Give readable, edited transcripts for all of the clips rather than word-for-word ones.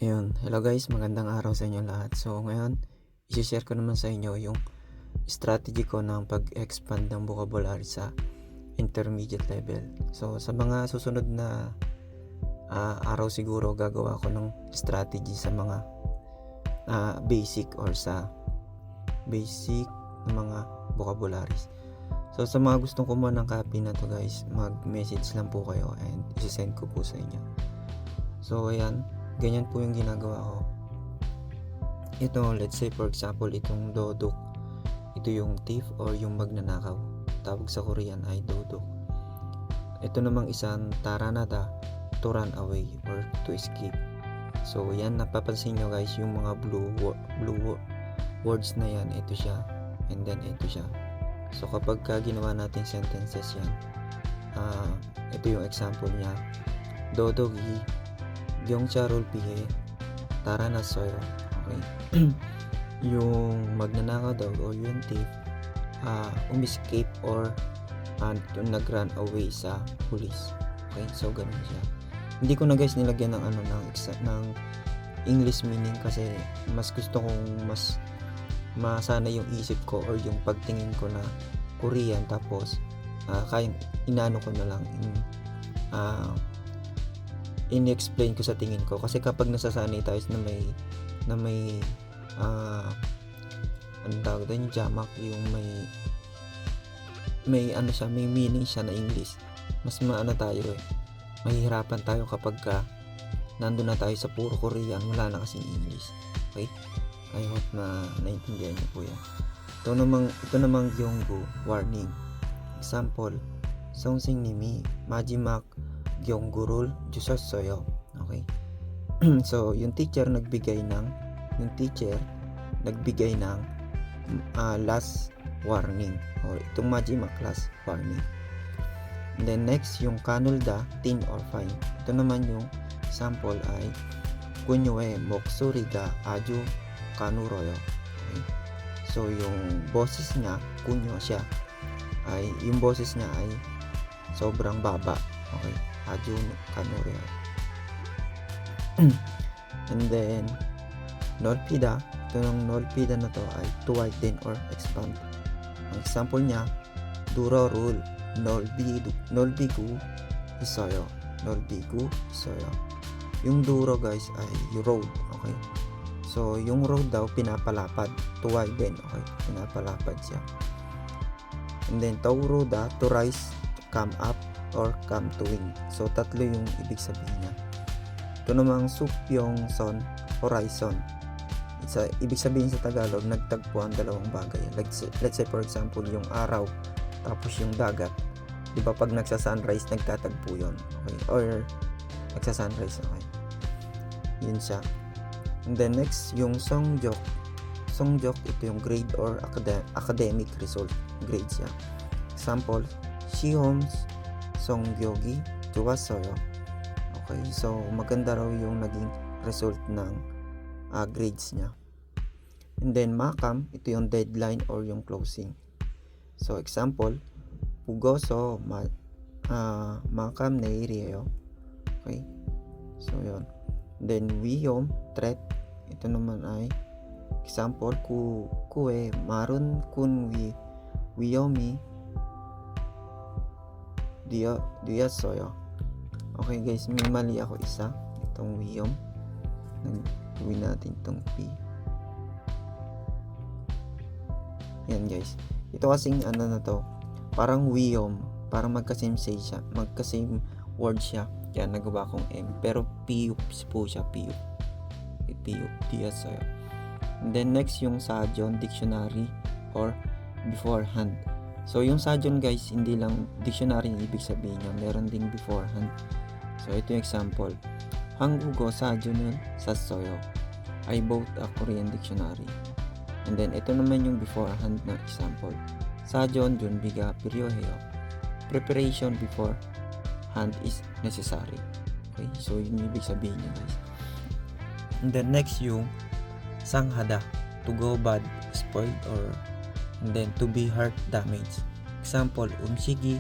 Ayun, hello guys, magandang araw sa inyo lahat. So ngayon, i-share ko naman sa inyo yung strategy ko ng pag-expand ng vocabulary sa intermediate level. So sa mga susunod na araw siguro gagawa ko ng strategy sa mga basic or sa basic na mga vocabularies. So sa mga gustong kumuha ng copy na to guys, mag-message lang po kayo and isi-send ko po sa inyo. So ayan, ganyan po yung ginagawa ko. Ito, let's say for example, itong dodok, ito yung thief or yung magnanakaw. Tawag sa Korean ay dodok. Ito namang isang taranada, to run away or to escape. So yan, napapansin nyo guys, yung mga blue words na yan, ito siya and then ito siya. So kapag ginawa natin sentences yan, ito yung example niya. Dodogi Gyeongcha Rolpihe Taranasoyo. Okay. Yung magnanakaw daw o yung thief umiscape or nag-run away sa police. Okay, so ganun siya. Hindi ko na guys nilagyan ng ng English meaning kasi mas gusto kong mas masana yung isip ko or yung pagtingin ko na Korean, tapos kaya inano ko na lang in-explain ko sa tingin ko, kasi kapag nasasanay tayo na may ano tawag doon, jamak, yung may meaning siya na English, mas tayo mahihirapan tayo kapag nandun na tayo sa puro Korean, wala na kasing English. Okay, I hope na naintindihan niyo po yan. Ito namang Gyeonggu warning. Example, Songsing Nimi Majimak Gyeonggurul Jusossoyo. Okay. So yung teacher nagbigay ng last warning or itong Majimak last warning. And then next, yung kanulda tin or fine. Ito naman yung sample ay kunyoe moksuriga aju kanuroyo. Okay. So yung boses niya, kunyo siya, yung boses niya ay sobrang baba. Okay, aju kanuroyo. And then nolpida, ito ng nolpida na to ay to widen or expand. Ang example niya, duro rule nolbigu isoyo. Yung duro guys ay yung road. Okay, so yung road daw pinapalapad, to widen. Okay, pinapalapad siya. And then tauruda, to rise, come up or come to wing. So tatlo yung ibig sabihin niya. Ito namang supyong son, horizon. Ibig sabihin sa Tagalog, nagtagpo ang dalawang bagay. Let's say for example, yung araw tapos yung dagat. Diba pag nagsa-sunrise, nagtatagpo yun. Okay? Or nagsa-sunrise. Okay, yun siya. And then next, yung songjok. Ito yung grade or academic result. Grade siya. Example, Shihoms songgyogi 좋았어요. Okay, so maganda raw yung naging result ng grades niya. And then makam, ito yung deadline or yung closing. So example, pugoso makam neir이에요. Okay, so yun. Then wiyom, threat, ito naman ay example, kue marun kun wiyomi diyasoyo. Okay guys, may mali ako isa. Itong wiyom, gawin natin itong P. Yan guys, ito kasing na to, parang wiyom, parang magka-same word siya, kaya nagawa kong M, pero piyup po siya, piyup diyasoyo. And then next, yung sajon dictionary or beforehand. So yung sajon guys, hindi lang dictionary yung ibig sabihin niya, meron ding beforehand. So ito yung example, 한국어 사전을 샀어요. I bought a Korean dictionary. And then ito naman yung beforehand na example, 사전 준비가 필요해요. Preparation beforehand is necessary. Okay, so yun yung ibig sabihin niya guys. And then next, yung sanghada, to go bad, spoiled, or and then to be hurt, damaged. Example, umshigi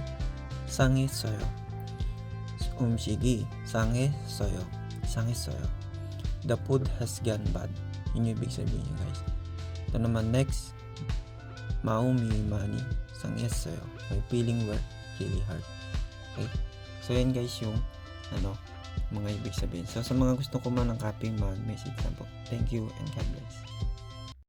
상했어요. the food has gone bad. Yun yung ibig sabihin niya, guys. Ito naman next, Maumi Mani, isang yes sa'yo. My feeling work really hard. Okay? So yan guys yung mga ibig sabihin. So sa mga gusto ko man ng copy, mag-message lang po. Thank you and God bless.